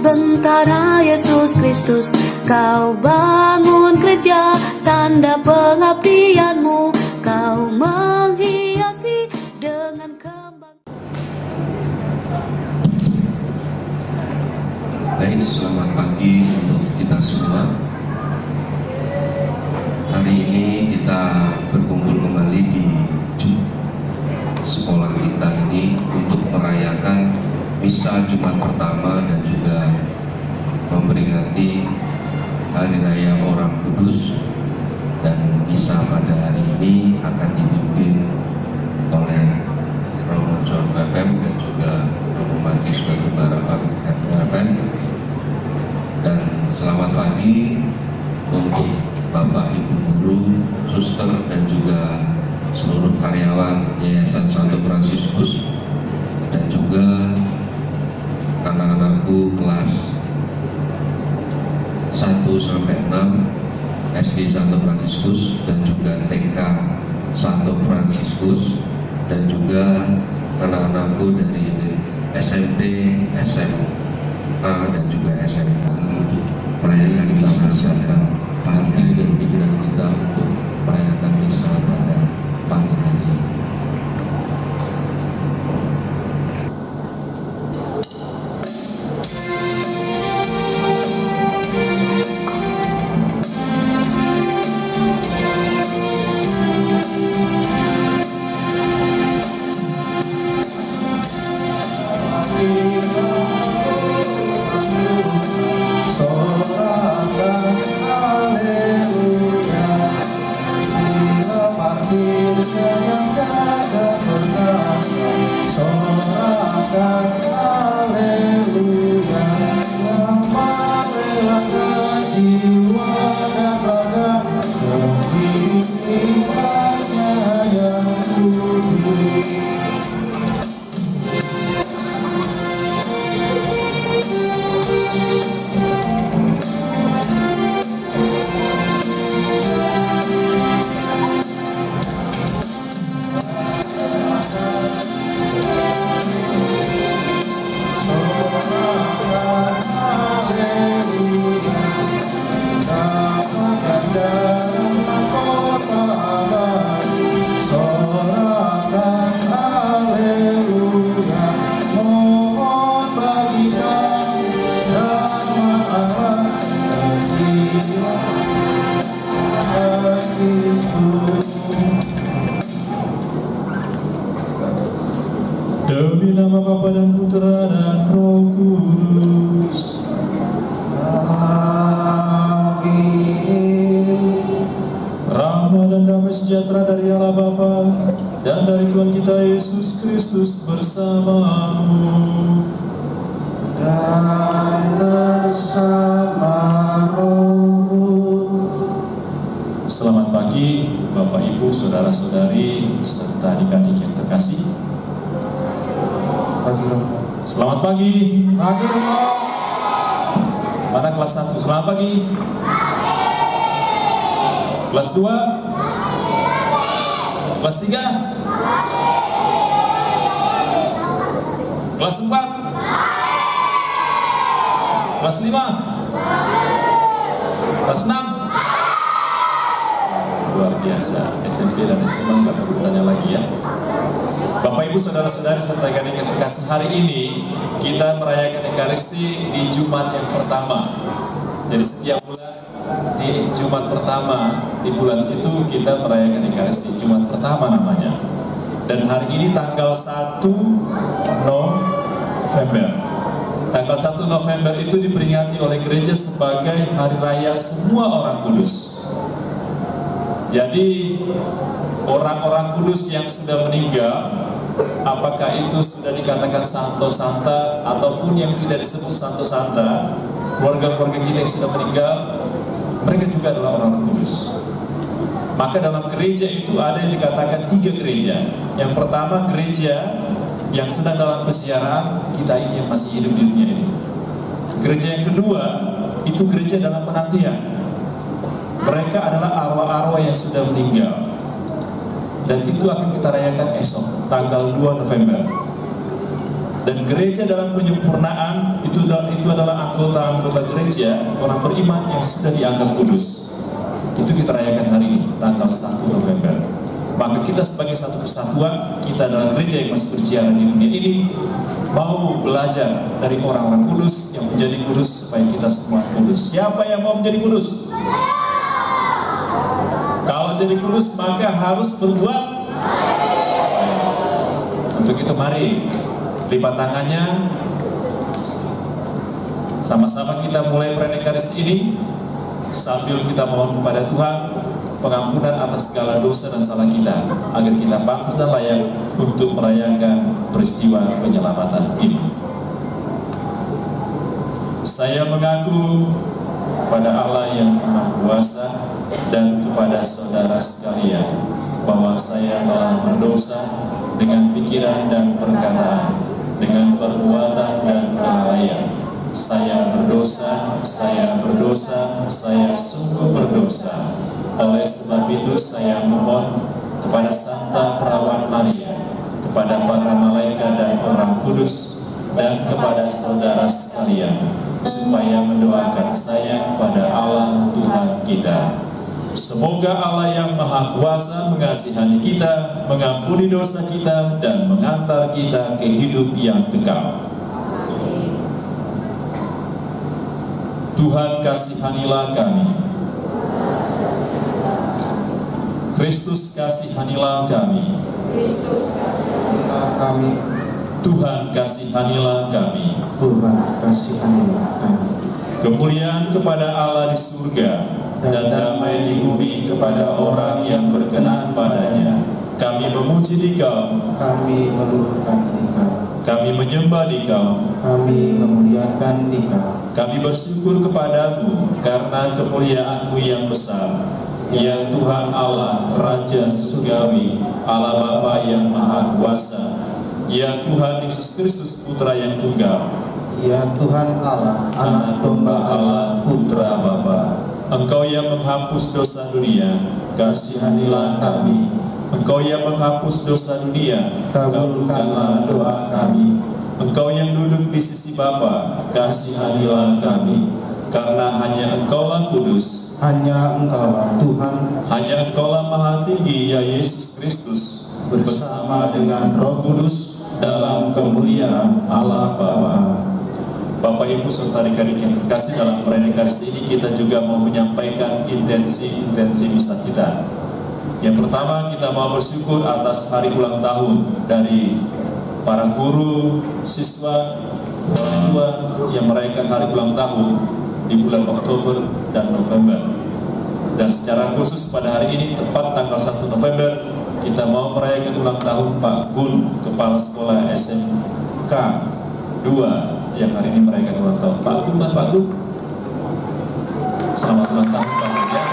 bentara Yesus Kristus. Kau bangun gereja, tanda pengabdianmu. Kau menghiasi dengan kembang. Baik, selamat pagi untuk kita semua. Hari ini kita berkumpul kembali di sekolah kita ini untuk merayakan misa Jumat pertama dan juga memperingati Hari Raya Orang Kudus. Dan misa pada hari ini akan dipimpin oleh Romo John FM dan juga Romo Matius Batubara FM. Dan selamat pagi untuk Bapak Ibu Guru, Suster dan juga seluruh karyawan Yayasan Santo Fransiskus dan juga anak-anakku kelas 1 sampai 6 SD Santo Fransiskus dan juga TK Santo Fransiskus dan juga anak-anakku dari SMP, SMA dan juga SMK. Mari kita persiapkan hati dan pikiran kita untuk merayakan misa pada pagi hari ini. Demi nama Bapa dan Putra dan Roh Kudus. Amin. Rahmat dan damai sejahtera dari Allah Bapa dan dari Tuhan kita Yesus Kristus bersamamu dan bersama rohmu. Selamat pagi Bapak Ibu, Saudara-saudari serta adik-adik yang terkasih. Pagi Romo. Selamat pagi. Pagi Romo. Mana kelas 1? Selamat pagi. Kelas 2? Kelas 3? Kelas 4? Kelas 5? Kelas 6? Luar biasa. SMP dan SMA nggak perlu tanya lagi ya. Bapak Ibu Saudara-saudari serta adik-adik yang terkasih, hari ini kita merayakan Ekaristi di Jumat yang pertama. Jadi setiap bulan di Jumat pertama di bulan itu kita merayakan Ekaristi, Jumat pertama namanya. Dan hari ini tanggal 1 November. Tanggal 1 November itu diperingati oleh gereja sebagai Hari Raya Semua Orang Kudus. Jadi orang-orang kudus yang sudah meninggal, apakah itu sudah dikatakan santo santa ataupun yang tidak disebut santo santa, keluarga-keluarga kita yang sudah meninggal, mereka juga adalah orang-orang kudus. Maka dalam gereja itu ada yang dikatakan 3 gereja. Yang pertama gereja yang sedang dalam pesiaran, kita ini yang masih hidup di dunia ini. Gereja yang kedua itu gereja dalam penantian. Mereka adalah arwah-arwah yang sudah meninggal. Dan itu akan kita rayakan esok, tanggal 2 November. Dan gereja dalam penyempurnaan itu adalah anggota-anggota gereja, orang beriman yang sudah dianggap kudus. Itu kita rayakan hari ini, tanggal 1 November. Maka kita sebagai satu kesatuan, kita adalah gereja yang masih bersiaran di dunia ini, mau belajar dari orang-orang kudus yang menjadi kudus supaya kita semua kudus. Siapa yang mau menjadi kudus? Kalau jadi kudus maka harus berbuat. Untuk itu mari lipat tangannya, sama-sama kita mulai perayaan Ekaristi ini sambil kita mohon kepada Tuhan pengampunan atas segala dosa dan salah kita, agar kita pantas dan layak untuk merayakan peristiwa penyelamatan ini. Saya mengaku kepada Allah yang Maha Kuasa dan kepada saudara sekalian bahwa saya telah berdosa dengan pikiran dan perkataan, dengan perbuatan dan kelalaian. Saya berdosa, saya sungguh berdosa. Oleh sebab itu saya mohon kepada Santa Perawan Maria, kepada para malaikat dan orang kudus, dan kepada saudara sekalian, supaya mendoakan saya pada Allah Tuhan kita. Semoga Allah yang Maha Kuasa mengasihani kita, mengampuni dosa kita, dan mengantar kita ke hidup yang kekal. Tuhan kasihanilah kami. Kristus kasihanilah kami. Tuhan kasihanilah kami. Tuhan kasihanilah kami. Kemuliaan kepada Allah di surga dan damai di bumi kepada orang yang berkenan padanya. Kami memuji Dikau, Kami meluhurkan Dikau, kami menyembah Dikau, kami memuliakan Dikau. kami bersyukur kepadamu karena kemuliaan-Mu yang besar. Ya Tuhan Allah, Raja Surgawi, Allah Bapa yang Maha Kuasa. Ya Tuhan Yesus Kristus, Putra yang Tunggal. Ya Tuhan Allah, Anak Domba Allah, Putra Bapa. Engkau yang menghapus dosa dunia, kasihanilah kami. Engkau yang menghapus dosa dunia, kabulkanlah doa kami. Engkau yang duduk di sisi Bapa, kasihanilah kami. Karena hanya Engkaulah kudus, hanya Engkaulah Tuhan, hanya Engkaulah Maha Tinggi, ya Yesus Kristus, bersama dengan Roh Kudus dalam kemuliaan Allah Bapa. Bapak Ibu serta adik-adik yang terkasih, dalam perayaan Ekaristi ini kita juga mau menyampaikan intensi misa kita. Yang pertama, kita mau bersyukur atas hari ulang tahun dari para guru, siswa, orang tua yang merayakan hari ulang tahun di bulan Oktober dan November. Dan secara khusus pada hari ini, tepat tanggal 1 November, kita mau merayakan ulang tahun Pak Gun, Kepala Sekolah SMK 2 yang hari ini merayakan ulang tahun. Pak Gun, selamat ulang tahun Pak Gun ya.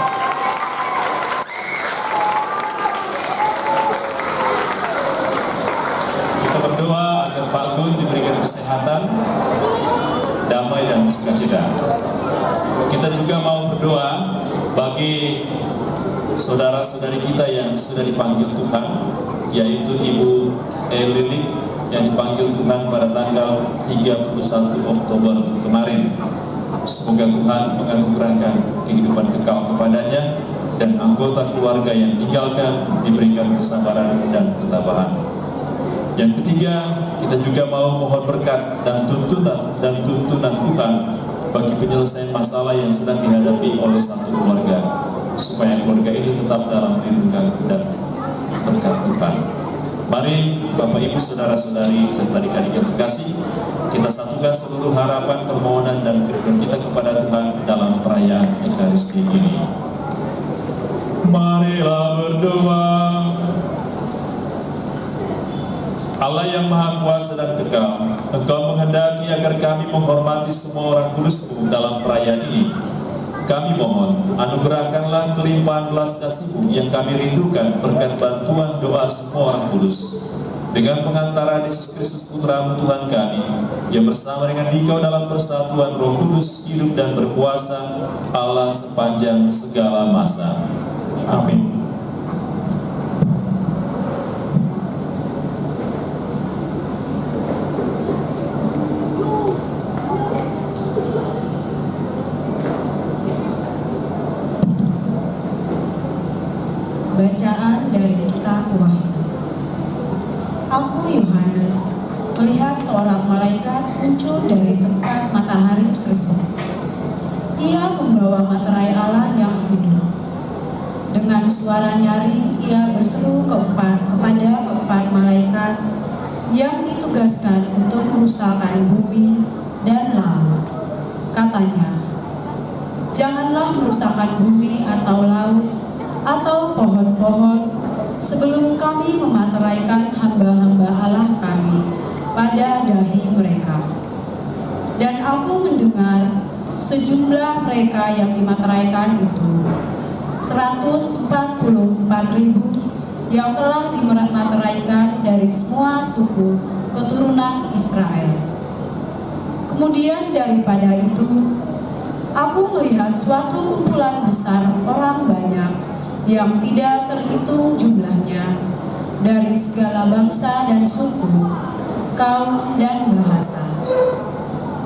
Kita berdoa agar Pak Gun diberikan kesehatan, damai dan sukacita. Kita juga mau berdoa bagi saudara-saudari kita yang sudah dipanggil Tuhan, yaitu Ibu Elilik yang dipanggil Tuhan pada tanggal 31 Oktober kemarin. Semoga Tuhan menganugerahkan kehidupan kekal kepadanya dan anggota keluarga yang tinggalkan diberikan kesabaran dan ketabahan. Yang ketiga, kita juga mau mohon berkat dan tuntunan Tuhan bagi penyelesaian masalah yang sedang dihadapi oleh satu keluarga, supaya keluarga ini tetap dalam lindungan dan berkat Tuhan. Mari Bapak Ibu saudara-saudari serta adik-adik yang terkasih, kita satukan seluruh harapan, permohonan dan kerinduan kita kepada Tuhan dalam perayaan Ekaristi ini. Marilah berdoa. Allah yang Maha Kuasa dan Kekal, Engkau menghendaki agar kami menghormati semua orang kudus-Mu dalam perayaan ini. Kami mohon, anugerahkanlah kelimpahan belas kasih-Mu yang kami rindukan berkat bantuan doa semua orang kudus. Dengan pengantaran Yesus Kristus Putra-Mu Tuhan kami, yang bersama dengan Dikau dalam persatuan Roh Kudus, hidup dan berkuasa Allah sepanjang segala masa. Amin. seorang malaikat muncul dari tempat matahari terbit. Ia membawa materai Allah yang hidup. Dengan suara nyaring ia berseru kepada keempat malaikat yang ditugaskan untuk merusakkan bumi dan laut. Katanya, "Janganlah merusakkan bumi atau laut atau pohon-pohon sebelum kami memateraikan hamba-hamba Allah kami pada dahi mereka." Dan aku mendengar sejumlah mereka yang dimateraikan itu 144.000 yang telah dimateraikan dari semua suku keturunan Israel. Kemudian daripada itu aku melihat suatu kumpulan besar orang banyak yang tidak terhitung jumlahnya dari segala bangsa dan suku, kaum dan bahasa.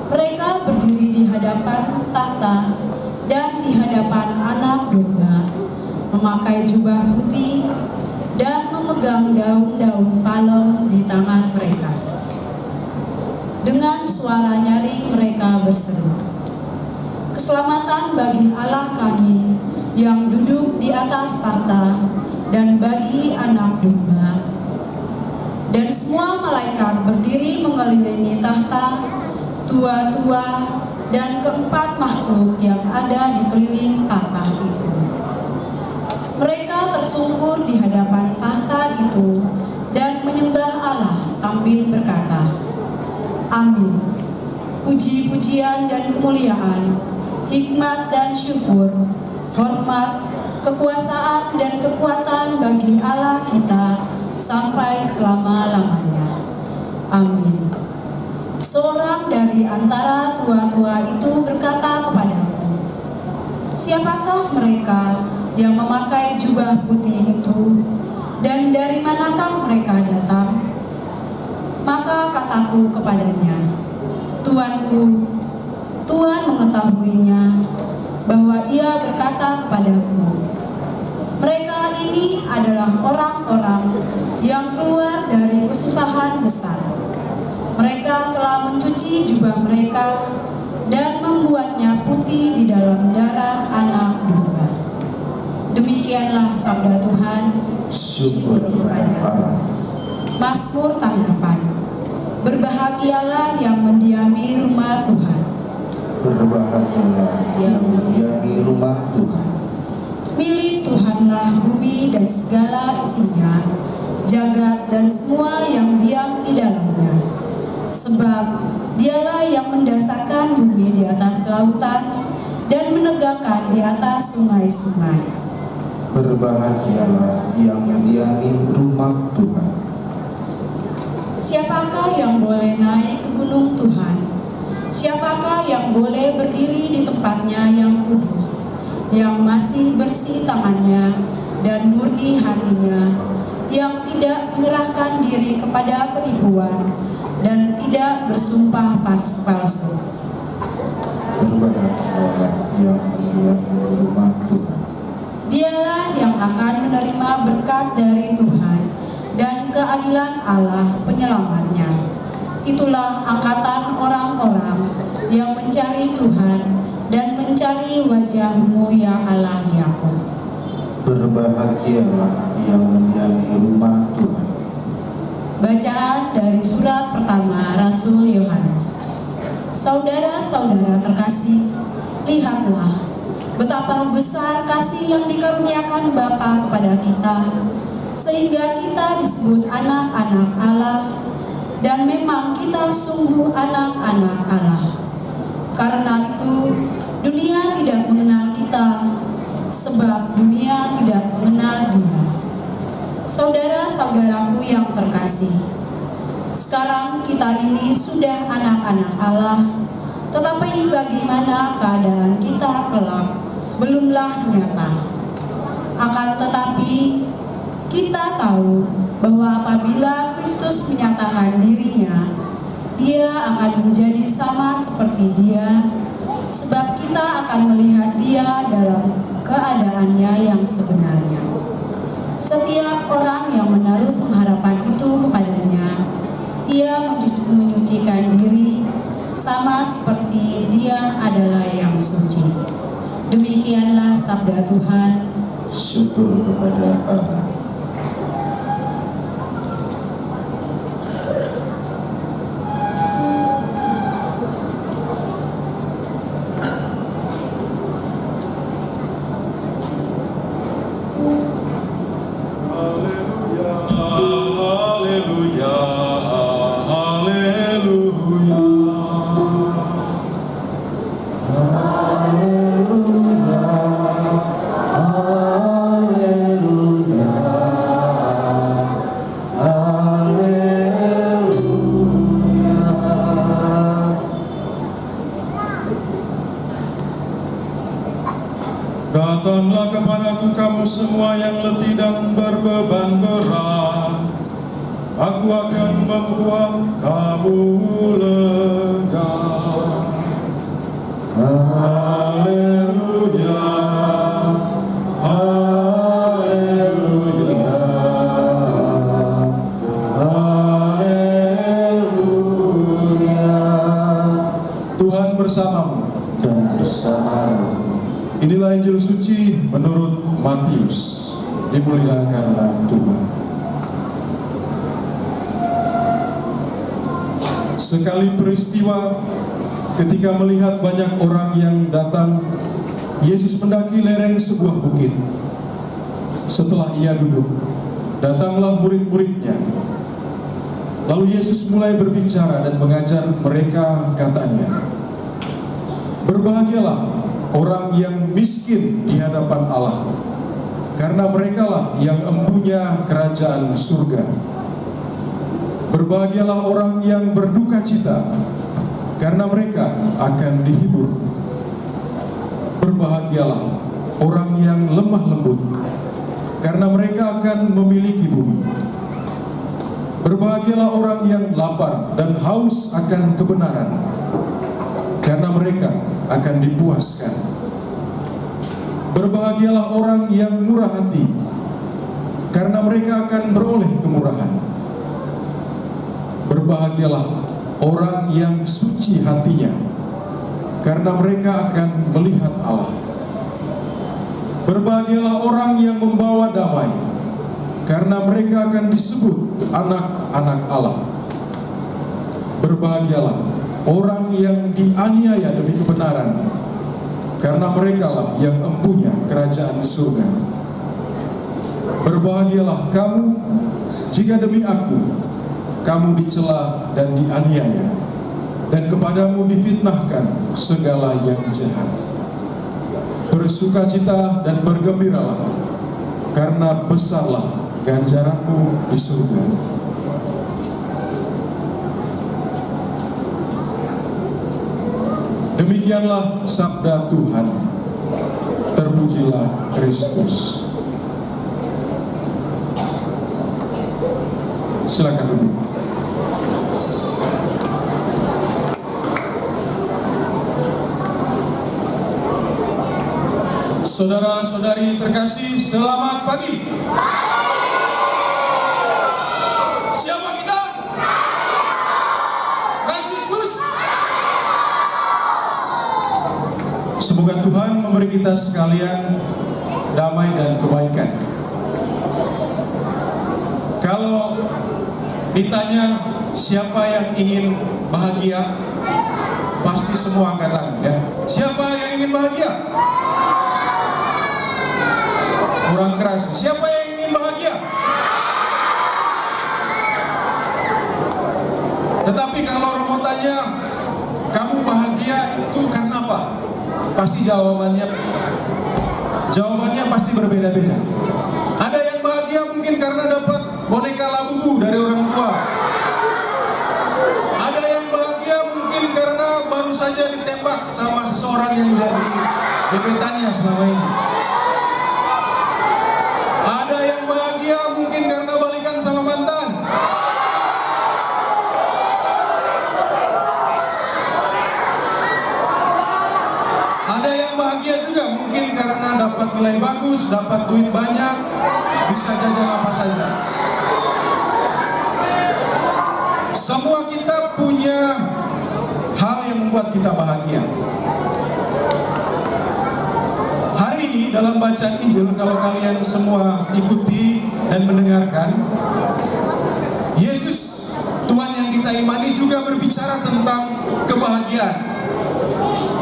Mereka berdiri di hadapan tahta dan di hadapan Anak Domba, memakai jubah putih dan memegang daun-daun palem di tangan mereka. Dengan suara nyaring mereka berseru, "Keselamatan bagi Allah kami yang duduk di atas tahta dan bagi Anak Domba." Dan semua malaikat berdiri mengelilingi tahta, tua-tua dan keempat makhluk yang ada di keliling tahta itu. Mereka tersungkur di hadapan tahta itu dan menyembah Allah sambil berkata, "Amin. Puji-pujian dan kemuliaan, hikmat dan syukur, hormat, kekuasaan dan kekuatan bagi Allah kita sampai selama-lamanya. Amin." Seorang dari antara tua-tua itu berkata kepadaku, "Siapakah mereka yang memakai jubah putih itu, dan dari manakah mereka datang?" Maka kataku kepadanya, "Tuanku, Tuhan mengetahuinya," bahwa ia berkata kepadaku, "Mereka ini adalah orang-orang yang keluar dari kesusahan besar. Mereka telah mencuci jubah mereka dan membuatnya putih di dalam darah Anak Domba." Demikianlah sabda Tuhan. Syukur kepada Allah. Mazmur tanggapan. Berbahagialah yang mendiami rumah Tuhan. Berbahagialah yang mendiami rumah Tuhan. Milik Tuhanlah bumi dan segala isinya, jagat dan semua yang diam di dalamnya. Sebab dialah yang mendasarkan bumi di atas lautan dan menegakkan di atas sungai-sungai. Berbahagialah yang mendiami rumah Tuhan. Siapakah yang boleh naik ke gunung Tuhan? Siapakah yang boleh berdiri di tempatnya yang kudus, yang masih bersih tangannya dan murni hatinya, yang tidak menyerahkan diri kepada penipuan dan tidak bersumpah palsu? Berbahagialah yang mendiami rumah Tuhan. Dialah yang akan menerima berkat dari Tuhan dan keadilan Allah penyelamatnya. Itulah angkatan orang-orang yang mencari Tuhan dan mencari wajah-Mu ya Allah Yakub. Berbahagialah yang mendiami rumah Tuhan. Bacaan dari surat pertama Rasul Yohanes. Saudara-saudara terkasih, lihatlah betapa besar kasih yang dikaruniakan Bapa kepada kita, sehingga kita disebut anak-anak Allah, dan memang kita sungguh anak-anak Allah. Karena itu, dunia tidak mengenal kita, sebab dunia tidak mengenal Dia. Saudara-saudaraku yang terkasih, sekarang kita ini sudah anak-anak Allah, tetapi bagaimana keadaan kita kelak belumlah nyata. Akan tetapi kita tahu bahwa apabila Kristus menyatakan dirinya, Dia akan menjadi sama seperti Dia, sebab kita akan melihat Dia dalam keadaannya yang sebenarnya. Setiap orang yang menaruh pengharapan itu kepadanya, Ia menyucikan sabda Tuhan. Syukur kepada Allah. Haleluya, haleluya. Datanglah kepadaku kamu semua yang letih dan berbeban berat, aku akan membuat kamu lega. Haleluya, haleluya, haleluya. Tuhan bersamamu Dan bersamamu. Inilah Injil suci menurut Matius. Dimuliakanlah Tuhan. Sekali peristiwa, ketika melihat banyak orang yang datang, Yesus mendaki lereng sebuah bukit. Setelah ia duduk, datanglah murid-muridnya. Lalu Yesus mulai berbicara dan mengajar mereka, katanya, "Berbahagialah orang yang miskin di hadapan Allah, karena merekalah yang empunya kerajaan surga. Berbahagialah orang yang berduka cita, karena mereka akan dihibur. Berbahagialah orang yang lemah lembut, karena mereka akan memiliki bumi. Berbahagialah orang yang lapar dan haus akan kebenaran, karena mereka akan dipuaskan. Berbahagialah orang yang murah hati, karena mereka akan beroleh kemurahan. Berbahagialah orang yang suci hatinya, karena mereka akan melihat Allah. Berbahagialah orang yang membawa damai, karena mereka akan disebut anak-anak Allah. Berbahagialah orang yang dianiaya demi kebenaran, karena merekalah yang empunya kerajaan surga. Berbahagialah kamu jika demi aku kamu dicela dan dianiaya, dan kepadamu difitnahkan segala yang jahat. Bersukacita dan bergembiralah, karena besarlah ganjaranmu di surga." Demikianlah sabda Tuhan. Terpujilah Kristus. Silakan duduk. Saudara-saudari terkasih, selamat pagi. Siapa kita? Fransiskus. Semoga Tuhan memberi kita sekalian damai dan kebaikan. Kalau ditanya siapa yang ingin bahagia, pasti semua angkat tangan, ya. Siapa yang ingin bahagia? Kurang keras. Siapa yang ingin bahagia? Tetapi kalau orang mau tanya, kamu bahagia itu karena apa? Pasti jawabannya pasti berbeda-beda. Ada yang bahagia mungkin karena dapat boneka Labubu dari orang tua. Ada yang bahagia mungkin karena baru saja ditembak sama seseorang yang jadi gebetannya selama ini. Ada yang bahagia mungkin karena balikan sama mantan. Ada yang bahagia juga mungkin karena dapat nilai bagus, dapat duit banyak, bisa jajan apa saja. Semua kita punya hal yang membuat kita bahagia. Hari ini dalam bacaan Injil, kalau kalian semua ikuti dan mendengarkan, Yesus Tuhan yang kita imani juga berbicara tentang kebahagiaan.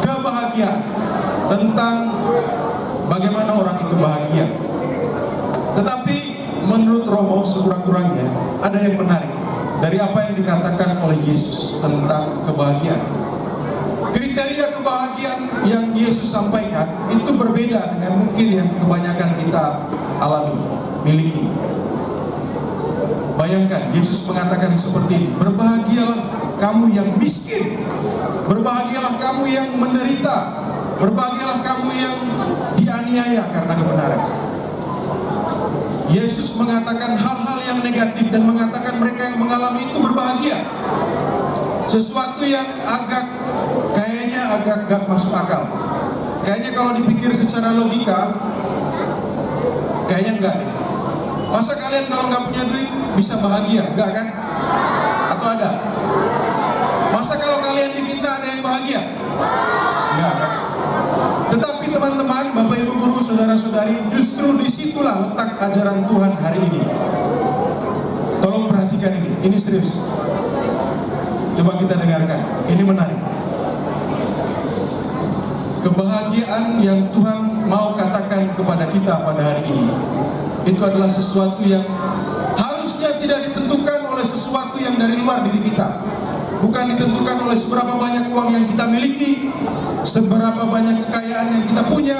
Kebahagiaan, tentang bagaimana orang itu bahagia. Tetapi menurut Romo sekurang-kurangnya ada yang menarik dari apa yang dikatakan oleh Yesus tentang kebahagiaan. Kriteria kebahagiaan yang Yesus sampaikan itu berbeda dengan mungkin yang kebanyakan kita alami, miliki. Bayangkan, Yesus mengatakan seperti ini, berbahagialah kamu yang miskin, berbahagialah kamu yang menderita, berbahagialah kamu yang dianiaya karena kebenaran. Yesus mengatakan hal-hal yang negatif dan mengatakan mereka yang mengalami itu berbahagia. Sesuatu yang kayaknya agak gak masuk akal. Kayaknya kalau dipikir secara logika, kayaknya enggak deh. Masa kalian kalau nggak punya duit bisa bahagia? Enggak kan? Atau ada? Masa kalau kalian diminta ada yang bahagia? Enggak kan? Tetapi teman-teman, Bapak Ibu Guru, Saudara-saudari, justru disitulah letak ajaran Tuhan hari ini. Tolong perhatikan ini serius. Coba kita dengarkan, ini menarik. Kebahagiaan yang Tuhan mau katakan kepada kita pada hari ini, itu adalah sesuatu yang harusnya tidak ditentukan oleh sesuatu yang dari luar diri kita. Bukan ditentukan oleh seberapa banyak uang yang kita miliki, seberapa banyak kekayaan yang kita punya,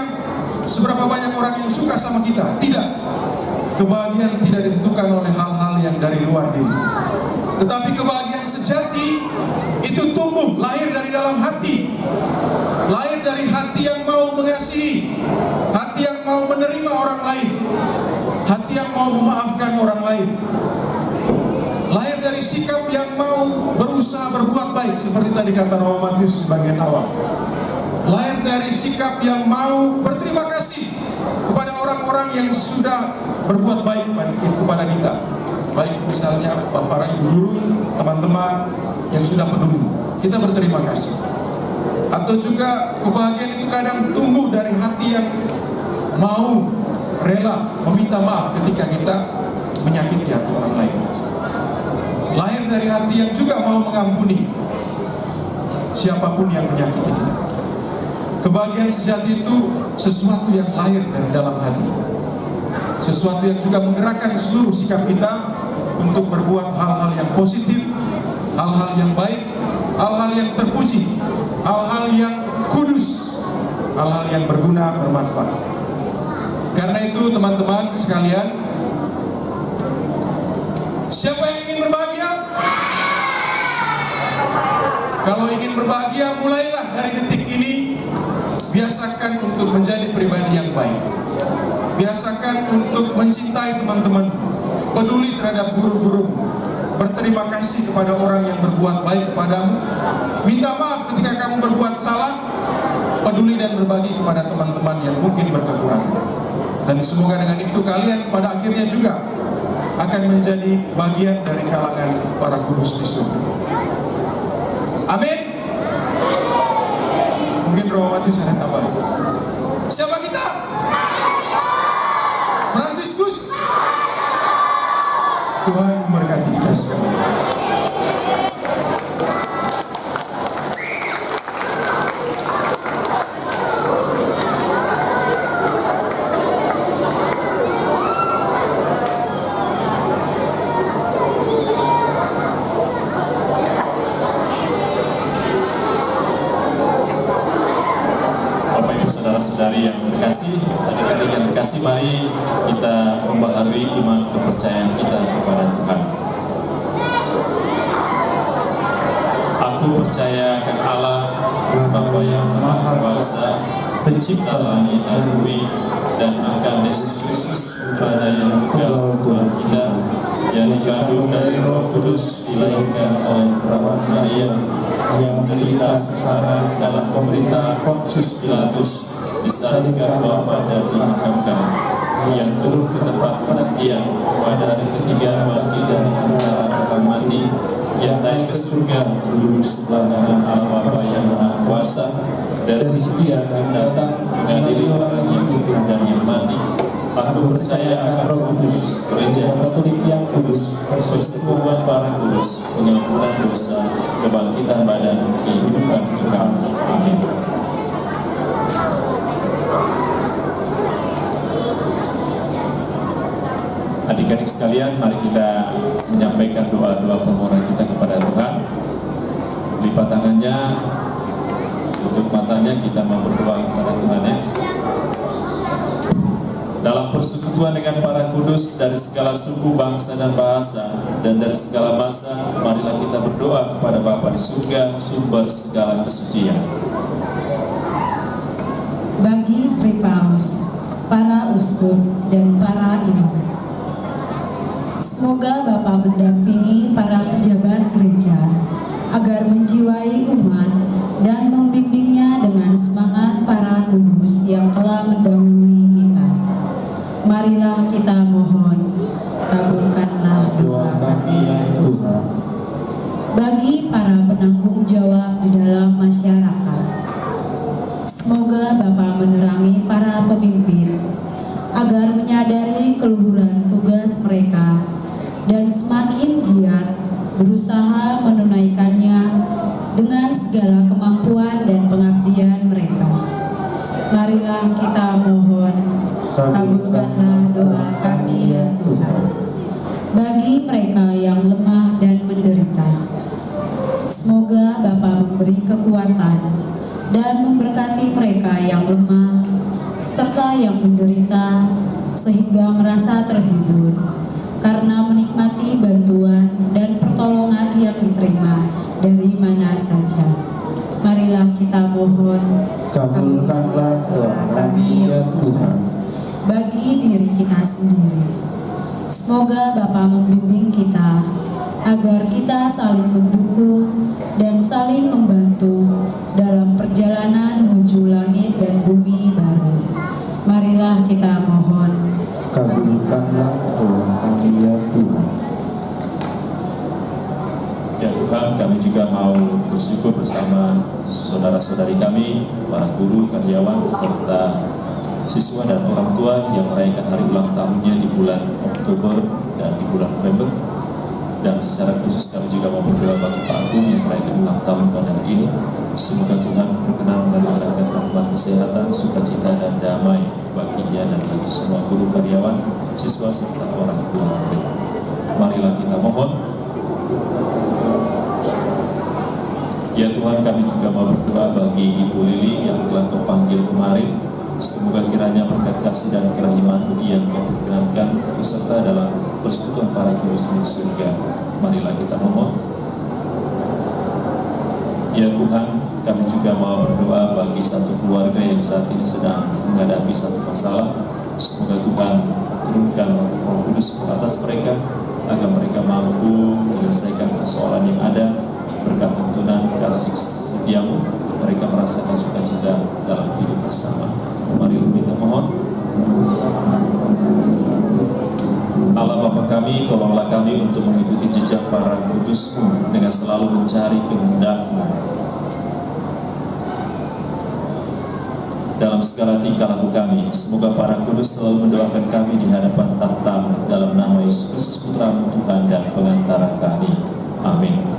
seberapa banyak orang yang suka sama kita. Tidak. Kebahagiaan tidak ditentukan oleh hal-hal yang dari luar diri. Tetapi kebahagiaan sejati itu tumbuh, lahir dari dalam hati. Lahir dari hati yang mau mengasihi, hati yang mau menerima orang lain, hati yang mau memaafkan orang lain. Lahir dari sikap yang mau berusaha berbuat baik, seperti tadi kata Romo Matius di bagian awal. Lahir dari sikap yang mau berterima kasih kepada orang-orang yang sudah berbuat baik kepada kita. Baik misalnya para ibu guru, teman-teman yang sudah peduli, kita berterima kasih. Atau juga kebahagiaan itu kadang tumbuh dari hati yang mau rela meminta maaf ketika kita menyakiti hati orang lain. Lahir dari hati yang juga mau mengampuni siapapun yang menyakiti kita. Kebahagiaan sejati itu sesuatu yang lahir dari dalam hati, sesuatu yang juga menggerakkan seluruh sikap kita untuk berbuat hal-hal yang positif, hal-hal yang baik, hal-hal yang terpuji, hal-hal yang kudus, hal-hal yang berguna, bermanfaat. Karena itu teman-teman sekalian, siapa yang ingin berbahagia? Kalau ingin berbahagia, mulailah dari detik ini. Biasakan untuk menjadi pribadi yang baik. Biasakan untuk mencintai teman-teman, peduli terhadap guru-guru, berterima kasih kepada orang yang berbuat baik kepadamu, minta maaf ketika kamu berbuat salah, peduli dan berbagi kepada teman-teman yang mungkin berkekurangan. Dan semoga dengan itu kalian pada akhirnya juga akan menjadi bagian dari kalangan para kudus di surga. Amin. Mungkin Romo Matius ada tambah. Siapa kita? Fransiskus. Tuhan memberkati kita sekalian. Saudari yang terkasih, adik-adik yang terkasih, mari kita membaharui iman kepercayaan kita kepada Tuhan. Aku percaya akan Allah, Bapa yang Maha Kuasa, Pencipta langit dan bumi, dan akan Yesus Kristus, Putra yang tunggal Tuhan kita, yang dikandung dari Roh Kudus, dilahirkan oleh perawan Maria, yang menderita sengsara dalam pemerintahan Pontius Pilatus, disalibkan, wafat dan dimakamkan, yang turun ke tempat penantian, pada hari ketiga bangkit dari antara orang mati, yang naik ke ke surga, duduk sebelah kanan Allah Bapa yang Maha Kuasa. Dari sisi Dia akan datang mengadili orang yang hidup dan yang mati. Aku percaya akan Roh Kudus, Gereja Katolik yang kudus, persekutuan para kudus, pengampunan dosa, kebangkitan badan, kehidupan kekal. Amin. Adik-adik sekalian, mari kita menyampaikan doa-doa permohonan kita kepada Tuhan. Lipat tangannya, tutup matanya, kita mau berdoa kepada Tuhan ya. Dalam persekutuan dengan para kudus dari segala suku, bangsa, dan bahasa, dan dari segala masa, marilah kita berdoa kepada Bapa di surga, sumber segala kesucian. Bagi Sri Paus, para uskup, dan para imam, semoga Bapa mendampingi para pejabat gereja agar menjiwai umat dan membimbingnya dengan semangat para kudus yang telah mendahului kita. Marilah kita mohon, kabulkanlah doa kami ya Tuhan. Bagi para penanggung jawab di dalam masyarakat, semoga Bapa menerangi para pemimpin agar menyadari keluhuran tugas mereka dan semakin giat berusaha menunaikannya dengan segala kemampuan dan pengabdian mereka. Marilah kita mohon, kabulkanlah doa kami ya Tuhan. Bagi mereka yang lemah dan menderita, semoga Bapa memberi kekuatan dan memberkati mereka yang lemah serta yang menderita sehingga merasa terhibur karena menikmati bantuan dan pertolongan yang diterima dari mana saja. Marilah kita mohon, Kabulkanlah doa kami ya Tuhan. bagi diri kita sendiri. Semoga Bapa membimbing kita agar kita saling mendukung dan saling membantu dalam perjalanan menuju langit dan bumi baru. Marilah kita mohon, Kabulkanlah doa kami ya Tuhan. Ya Tuhan, kami juga mau bersyukur bersama saudara-saudari kami, para guru, karyawan, serta siswa dan orang tua yang merayakan hari ulang tahunnya di bulan Oktober dan di bulan November. Dan secara khusus kami juga mau berdoa bagi Pak Agung yang merayakan ulang tahun pada hari ini. Semoga Tuhan berkenan menganugerahkan rahmat, kesehatan, sukacita, dan damai baginya dan bagi semua guru, karyawan, siswa, serta orang tua murid. Marilah kita mohon. Ya Tuhan, kami juga mau berdoa bagi Ibu Lili yang telah Kau panggil kemarin. Semoga kiranya berkat kasih dan kerahiman-Mu yang Kau perkenankan ikut serta dalam persekutuan para kudus di surga. Marilah kita mohon. Ya Tuhan, kami juga mau berdoa bagi satu keluarga yang saat ini sedang menghadapi satu masalah. Semoga Tuhan turunkan Roh Kudus ke atas mereka agar mereka mampu menyelesaikan persoalan yang ada. Berkat tuntunan kasih setiamu, mereka merasakan sukacita dalam hidup bersama. Marilah kita mohon. Allah Bapa kami, tolonglah kami untuk mengikuti jejak para kudus-Mu dengan selalu mencari kehendak-Mu. Dalam segala tingkah laku kami, semoga para kudus selalu mendoakan kami di hadapan tahta-Mu dalam nama Yesus Kristus Putra-Mu Tuhan dan pengantara kami. Amin.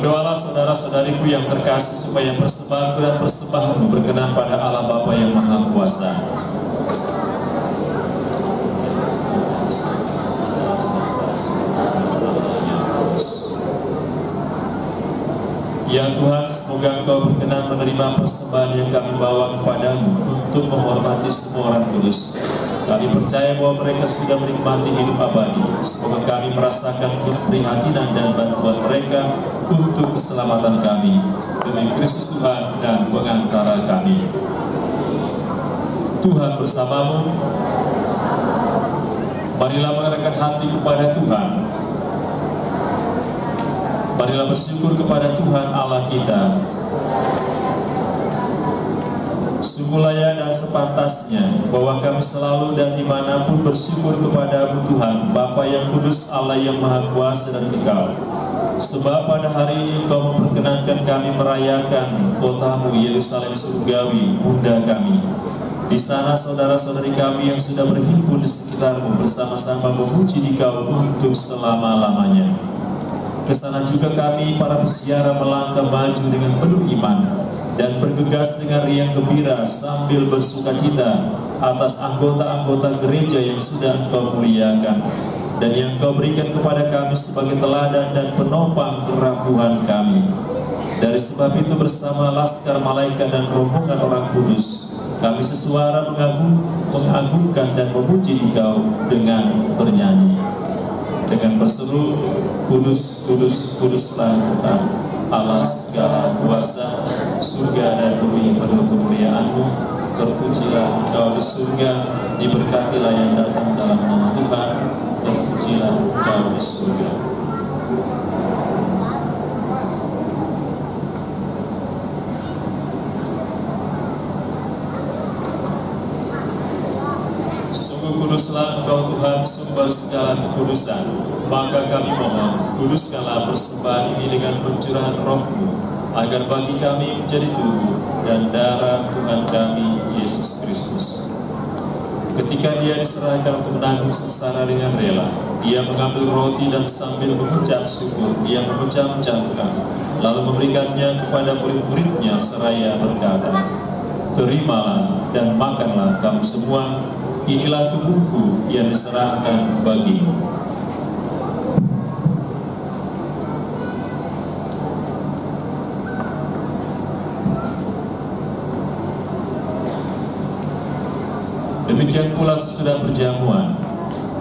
Berdoalah saudara-saudariku yang terkasih supaya persembahanku dan persembahanmu berkenan pada Allah Bapa yang Maha Kuasa. Ya Tuhan, semoga Engkau berkenan menerima persembahan yang kami bawa kepadamu untuk menghormati semua orang kudus. Kami percaya bahwa mereka sudah menikmati hidup abadi. Semoga kami merasakan keprihatinan dan bantuan mereka untuk keselamatan kami. Demi Kristus Tuhan dan pengantara kami. Tuhan bersamamu. Marilah mengerahkan hati kepada Tuhan. Marilah bersyukur kepada Tuhan Allah kita. Sungguh layak dan sepantasnya bahwa kami selalu dan dimanapun bersyukur kepada-Mu Tuhan, Bapa yang kudus, Allah yang Maha Kuasa dan Kekal. Sebab pada hari ini Engkau memperkenankan kami merayakan kota-Mu Yerusalem surgawi, Bunda kami. Di sana saudara-saudari kami yang sudah berhimpun di sekitar-Mu bersama-sama memuji Dikau untuk selama-lamanya. Kesana juga kami para peziarah melangkah maju dengan penuh iman dan bergegas dengan riang gembira sambil bersukacita atas anggota-anggota gereja yang sudah Engkau muliakan dan yang Engkau berikan kepada kami sebagai teladan dan penopang kerapuhan kami. Dari sebab itu bersama laskar malaikat dan rombongan orang kudus, kami sesuara mengagungkan dan memuji Dikau dengan bernyanyi. Dengan berseru, kudus, kudus, kuduslah Tuhan, Allah segala kuasa, surga dan bumi penuh kemuliaan-Mu. Terpujilah Engkau di surga, diberkatilah yang datang dalam nama Tuhan, terpujilah Engkau di surga. Kuduslah Engkau Tuhan, sumber segala kekudusan. Maka kami mohon, kuduskanlah persembahan ini dengan pencurahan Roh-Mu, agar bagi kami menjadi tubuh dan darah Tuhan kami, Yesus Kristus. Ketika Dia diserahkan untuk menanggung sengsara dengan rela, Dia mengambil roti dan sambil mengucap syukur, Dia memecah-mecahkan, lalu memberikannya kepada murid-muridnya seraya berkata, "Terimalah dan makanlah kamu semua, inilah tubuhku yang diserahkan bagimu." Demikian pula sesudah perjamuan,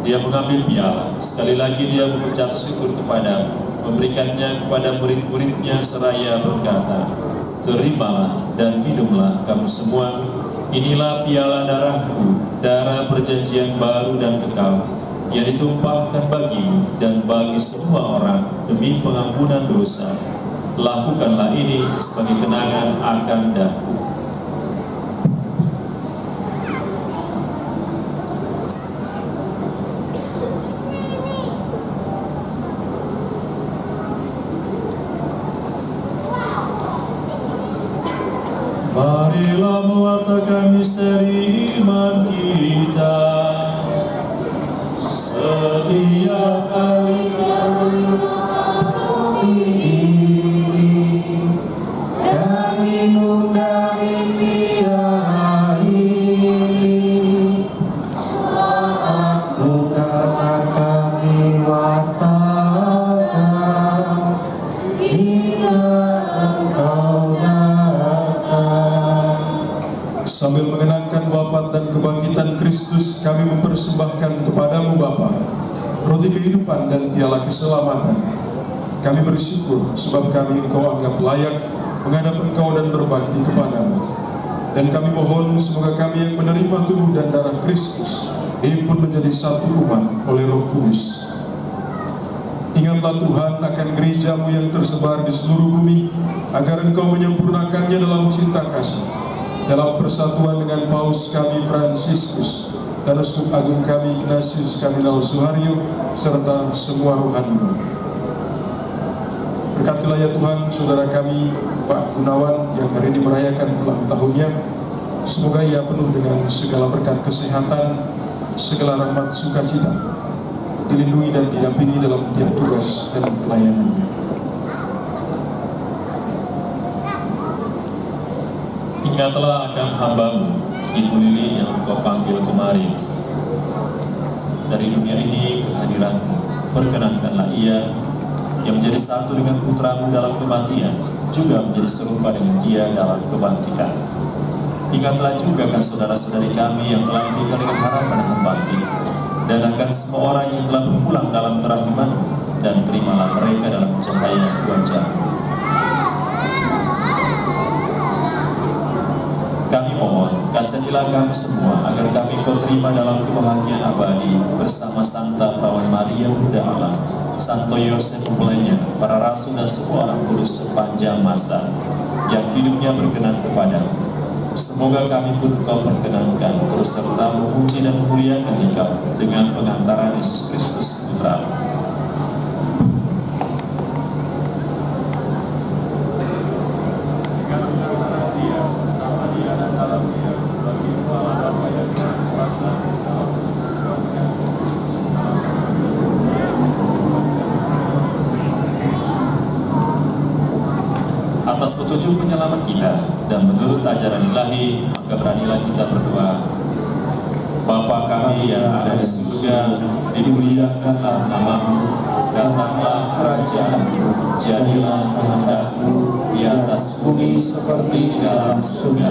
Dia mengambil piala. Sekali lagi Dia mengucap syukur kepadamu, memberikannya kepada murid-muridnya seraya berkata, "Terimalah dan minumlah kamu semua, inilah piala darahku, darah perjanjian baru dan kekal, yang ditumpahkan bagimu dan bagi semua orang demi pengampunan dosa. Lakukanlah ini sebagai kenangan akan daku." Marilah mewartakan misteri iman kita. Setiap kali kami roti ini dan minum dari piala ini, Wafatmu telah kami wartakan hingga Engkau datang. Sambil mengenangkan wafat dan kebangkitan Kristus, kami mempersembahkan kepadamu Bapa roti kehidupan dan piala keselamatan. Kami bersyukur sebab kami Engkau anggap layak menghadap Engkau dan berbakti kepadamu. Dan kami mohon semoga kami yang menerima tubuh dan darah Kristus dihimpun menjadi satu umat oleh Roh Kudus. Ingatlah Tuhan akan gereja-Mu yang tersebar di seluruh bumi, agar Engkau menyempurnakannya dalam cinta kasih, dalam persatuan dengan Paus kami Fransiskus dan Uskup Agung kami Ignatius Kardinal Suharyo serta semua rohaniwan. Berkatilah ya Tuhan saudara kami Pak Gunawan yang hari ini merayakan ulang tahunnya. Semoga ia penuh dengan segala berkat kesehatan, segala rahmat sukacita, dilindungi dan didampingi dalam tiap tugas dan pelayanannya. Ingatlah akan hambamu, Ibu Lili yang kau panggil kemari. Dari dunia ini kehadiranmu, perkenankanlah ia yang menjadi satu dengan putramu dalam kematian, juga menjadi serupa dengan dia dalam kebangkitan. Ingatlah juga kan saudara-saudari kami yang telah meninggal dengan harapan akan bangkit, dan akan semua orang yang telah berpulang dalam kerahiman, dan terimalah mereka dalam cahaya wajah-Mu. Kami mohon, kasihanilah kami semua agar kami Kau terima dalam kebahagiaan abadi bersama Santa Perawan Maria Bunda Allah, Santo Yosef mempelainya, para rasul dan semua orang kudus sepanjang masa yang hidupnya berkenan kepadamu. Semoga kami pun Kau perkenankan terus serta memuji dan memuliakan Engkau dengan pengantaran Yesus Kristus Putra-Mu. Atas petunjuk penyelamat kita dan menurut ajaran ilahi, maka beranilah kita berdoa. Bapa kami yang ada di surga, dimuliakanlah nama-Mu, datanglah kerajaan-Mu, jadilah kehendak-Mu di atas bumi seperti di dalam surga.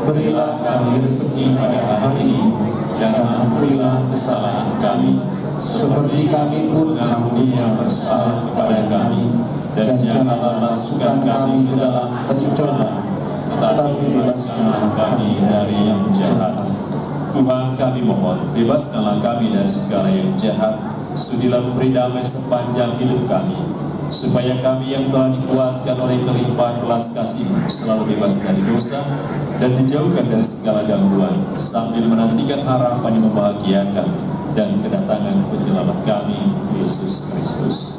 Berilah kami rezeki pada hari ini, dan ampunilah kesalahan kami, seperti kami pun mengampuni yang bersalah kepada kami. Dan janganlah masukkan kami ke dalam pencobaan, tetapi bebaskanlah kami dari yang jahat. Tuhan, kami mohon, bebaskanlah kami dari segala yang jahat. Sudilah memberi damai sepanjang hidup kami, supaya kami yang telah dikuatkan oleh kelimpahan belas kasih-Mu selalu bebas dari dosa dan dijauhkan dari segala gangguan, sambil menantikan harapan yang membahagiakan dan kedatangan penyelamat kami, Yesus Kristus.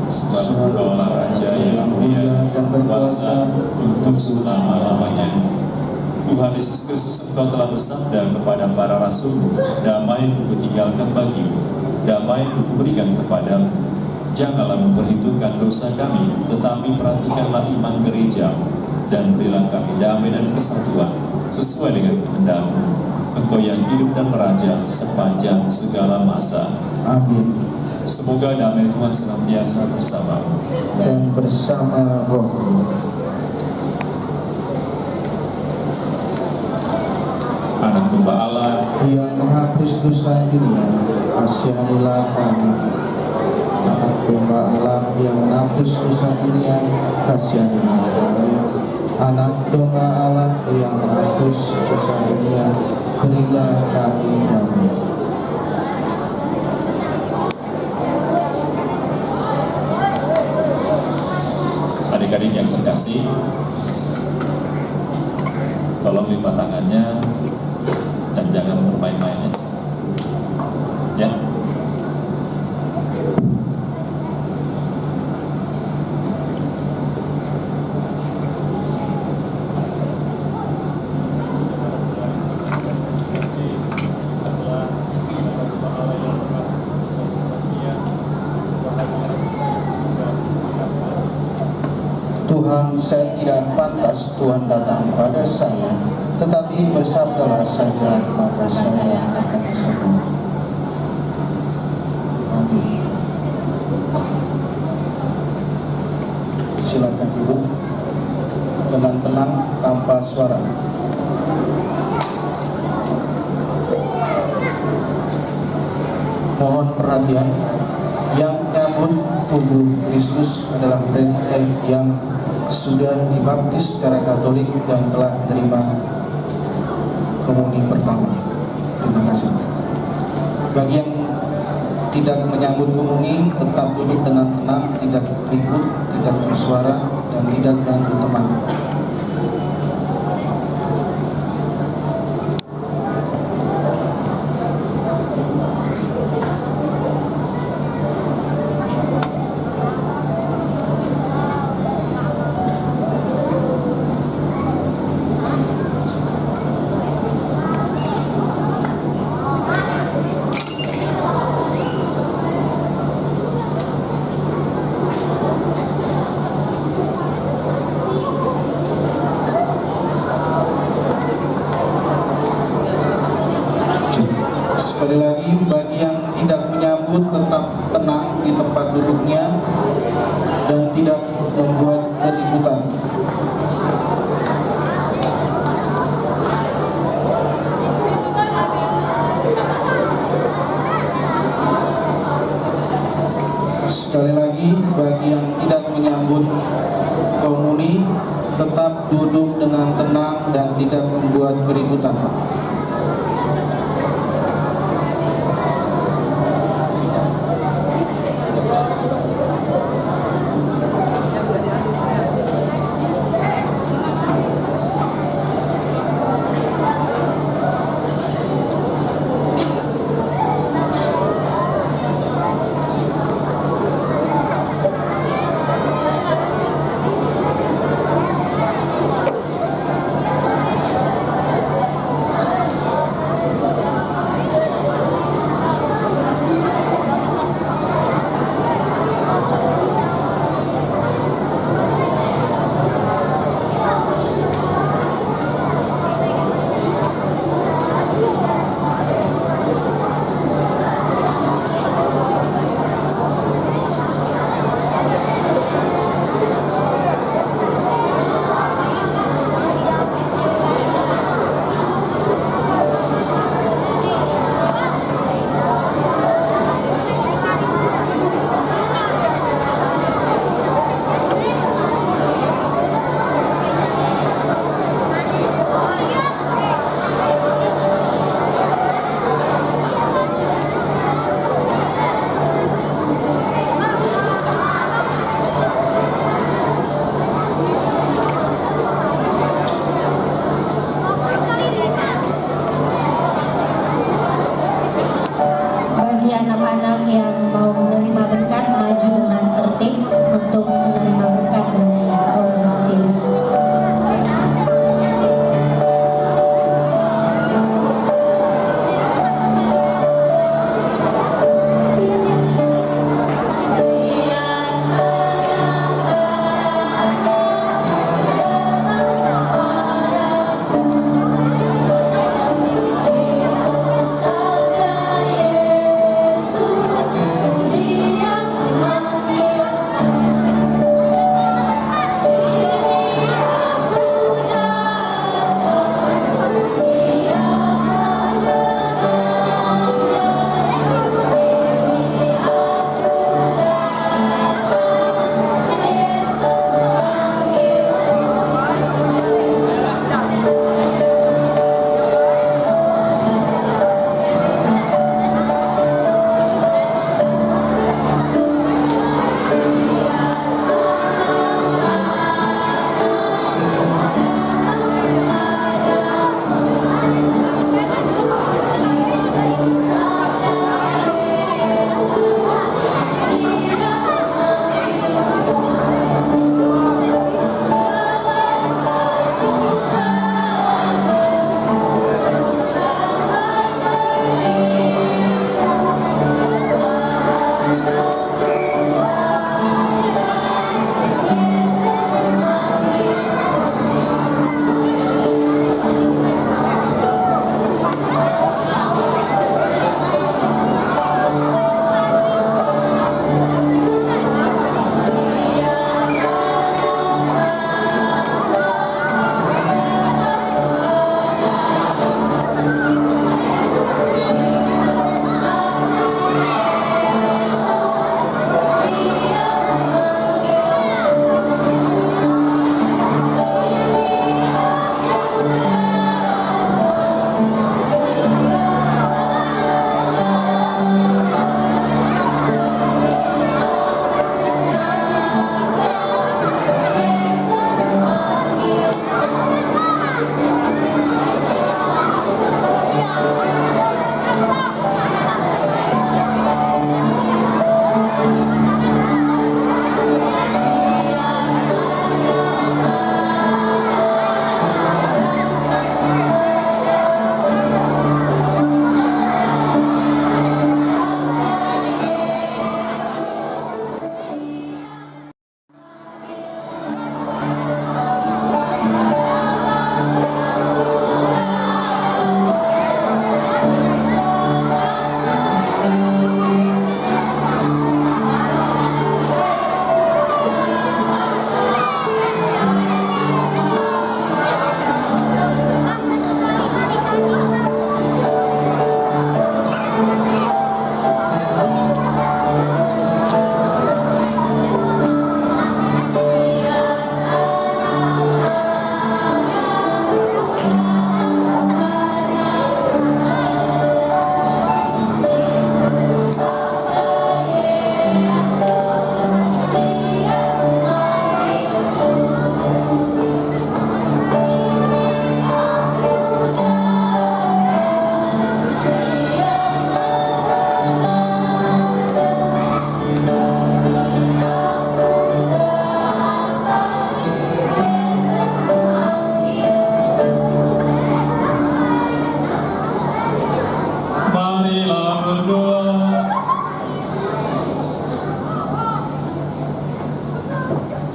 Sebab Engkaulah Raja yang mulia dan berkuasa untuk selama-lamanya. Tuhan Yesus Kristus, Engkau telah bersabda kepada para rasul-Mu, damai-Ku kutinggalkan bagimu, damai-Ku kuberikan kepadamu. Janganlah memperhitungkan dosa kami, tetapi perhatikanlah iman gereja, dan berilah kami damai dan kesatuan sesuai dengan kehendak-Mu. Engkau yang hidup dan meraja sepanjang segala masa. Amin. Semoga damai Tuhan senantiasa bersamamu Dan bersama roh. Anak domba Allah Yang menghapus dosa dunia, kasihanilah kami. Anak domba Allah yang menghapus dosa dunia, kasihanilah kami. Anak domba Allah yang menghapus dosa dunia, berilah kami damai. adik-adik yang terkasih, tolong lipat tangannya dan jangan bermain-main ya. Tuhan, saya tidak pantas Tuhan datang pada saya, tetapi bersabdalah saja, maka saya akan sembuh. Amin. Silakan duduk dengan tenang tanpa suara. Mohon perhatian, yang nyambut tubuh Kristus adalah murid yang sudah dibaptis secara Katolik dan telah menerima komuni pertama. Terima kasih. Bagi yang tidak menyambut komuni, tetap duduk dengan tenang, tidak ribut, tidak bersuara, dan tidak ganggu teman. tenang di tempat duduknya dan tidak membuat keributan. Sekali lagi, bagi yang tidak menyambut komuni, tetap duduk dengan tenang dan tidak membuat keributan.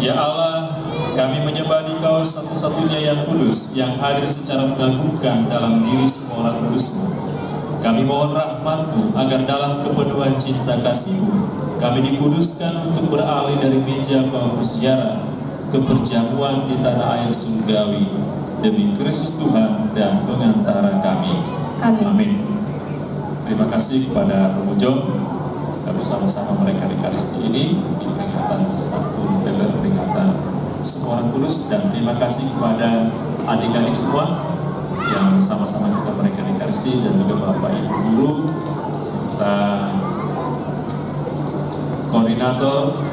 Ya Allah, kami menyembah Dikau satu-satunya yang kudus, yang hadir secara mengagumkan dalam diri semua orang kudus-Mu. Kami mohon rahmat-Mu agar dalam kepenuhan cinta kasih-Mu, kami dikuduskan untuk beralih dari meja kaum peziarah ke perjamuan di tanah air surgawi, demi Kristus Tuhan dan pengantara kami. Amin. Terima kasih kepada Romo John. Kita bersama-sama mereka di Ekaristi ini di peringatan 1 November, peringatan semua orang kudus, dan terima kasih kepada adik-adik semua yang bersama-sama kita mereka di Ekaristi, dan juga Bapak Ibu guru serta koordinator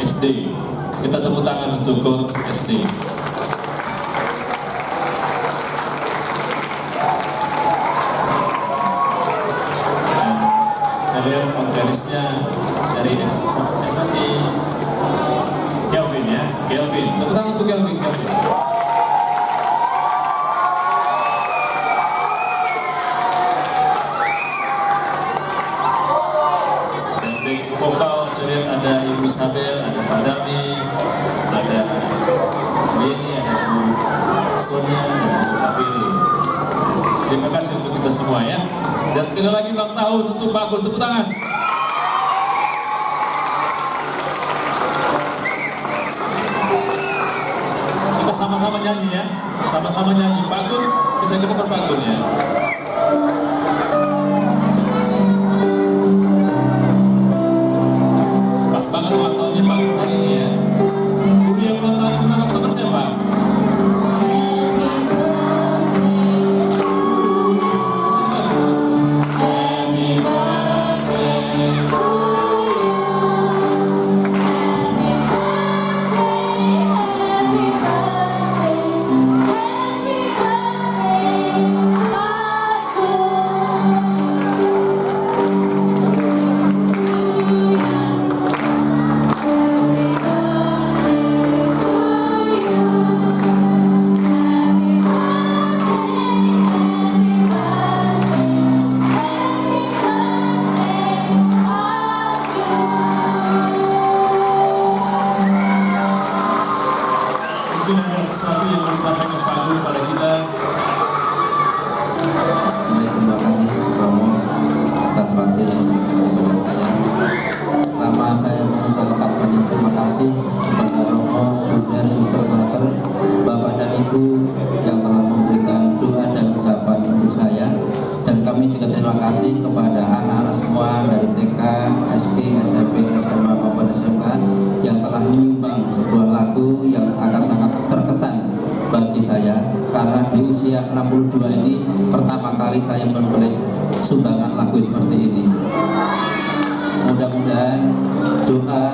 SD. Kita tepuk tangan untuk Gor SD. Dan saya lihat organisnya dari siapa sih? Kelvin ya, Kelvin. Tepuk tangan untuk Kelvin. Vokal saya lihat ada Ibu Isabel, ada Pak Dami, ada Yeni, ada Bu Sonia, ada Bu Kapiri. Terima kasih untuk kita semua ya. Dan sekali lagi ulang tahun untuk Pak Gun, tepuk tangan. Kita sama-sama nyanyi ya, sama-sama nyanyi. Pak Gun, bisa ke depan Pak Gun ya. Pas banget ulang tahunnya Pak Guru hari ini ya. Guru yang ulang tahun itu nama teman siapa? Mungkin ada sesuatu yang mau disampaikan Pak Guru pada kita. Baik, terima kasih Romo atas waktu yang diberikan kepada saya. Pertama saya mengucapkan banyak terima kasih kepada Romo, Bunda, Suster, Mater, Bapak dan Ibu yang telah memberikan doa dan ucapan untuk saya. Dan kami juga terima kasih kepada anak-anak semua dari TK, SD, SMP, SMA maupun SMK yang telah menyumbang sebuah lagu yang akan sangat terkesan bagi saya, karena di usia 62 ini pertama kali saya memperoleh sumbangan lagu seperti ini. Mudah-mudahan doa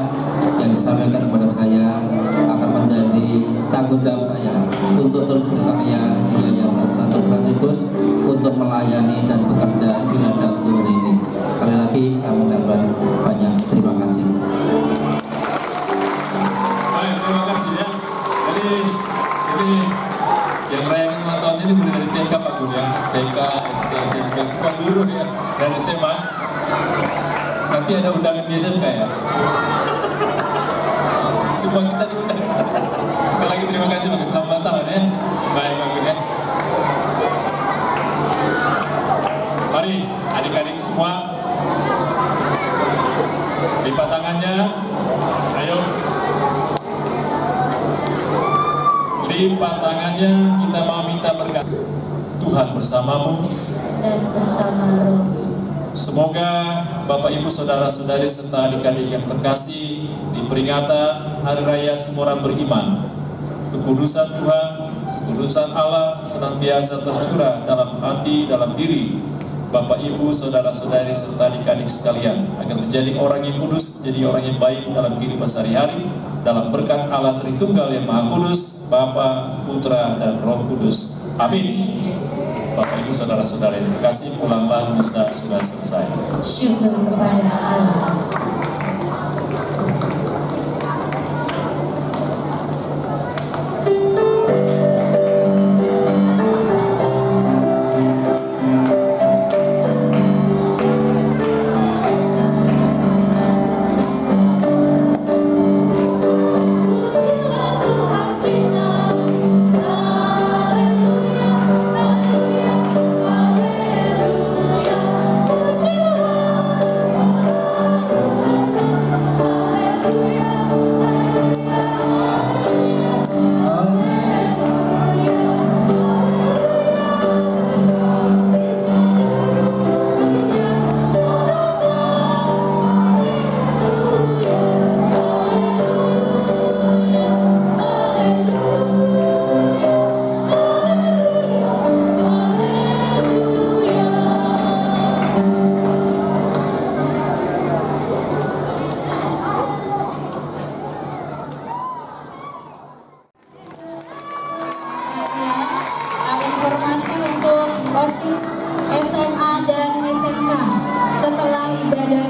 yang disampaikan kepada saya akan menjadi tanggung jawab saya untuk terus berkarya di Yayasan Santo Fransiskus untuk melayani dan bekerja di ladang Tuhan ini. Sekali lagi saya mengucapkan banyak terima kasih. Baik, terima kasih ya. Jadi ini yang merayakan ulang tahun ini mulai dari TK Pak Guru ya, TK, SD, SMP, semua guru ya, dan SMA. Nanti ada undangan di SMK ya. Semua kita diundang. Sekali lagi terima kasih Pak, selamat ulang tahun ya. Baik Pak Guru ya. Mari adik-adik semua, lipat tangannya. Ayo. Lipat tangannya, kita mau minta berkat. Tuhan bersamamu dan bersama roh. Semoga Bapak Ibu Saudara-saudari serta adik-adik yang terkasih di peringatan Hari Raya Semua Orang Beriman, kekudusan Tuhan, kekudusan Allah senantiasa tercurah dalam hati, dalam diri Bapak Ibu Saudara-saudari serta adik-adik sekalian, agar menjadi orang yang kudus, menjadi orang yang baik dalam kehidupan sehari-hari, dalam berkat Allah Tritunggal yang Maha Kudus, Bapa, Putra, dan Roh Kudus. Amin. Bapak Ibu Saudara-saudara yang terkasih, pulanglah misa sudah selesai. Syukur kepada Allah. informasi untuk OSIS SMA dan SMK setelah ibadah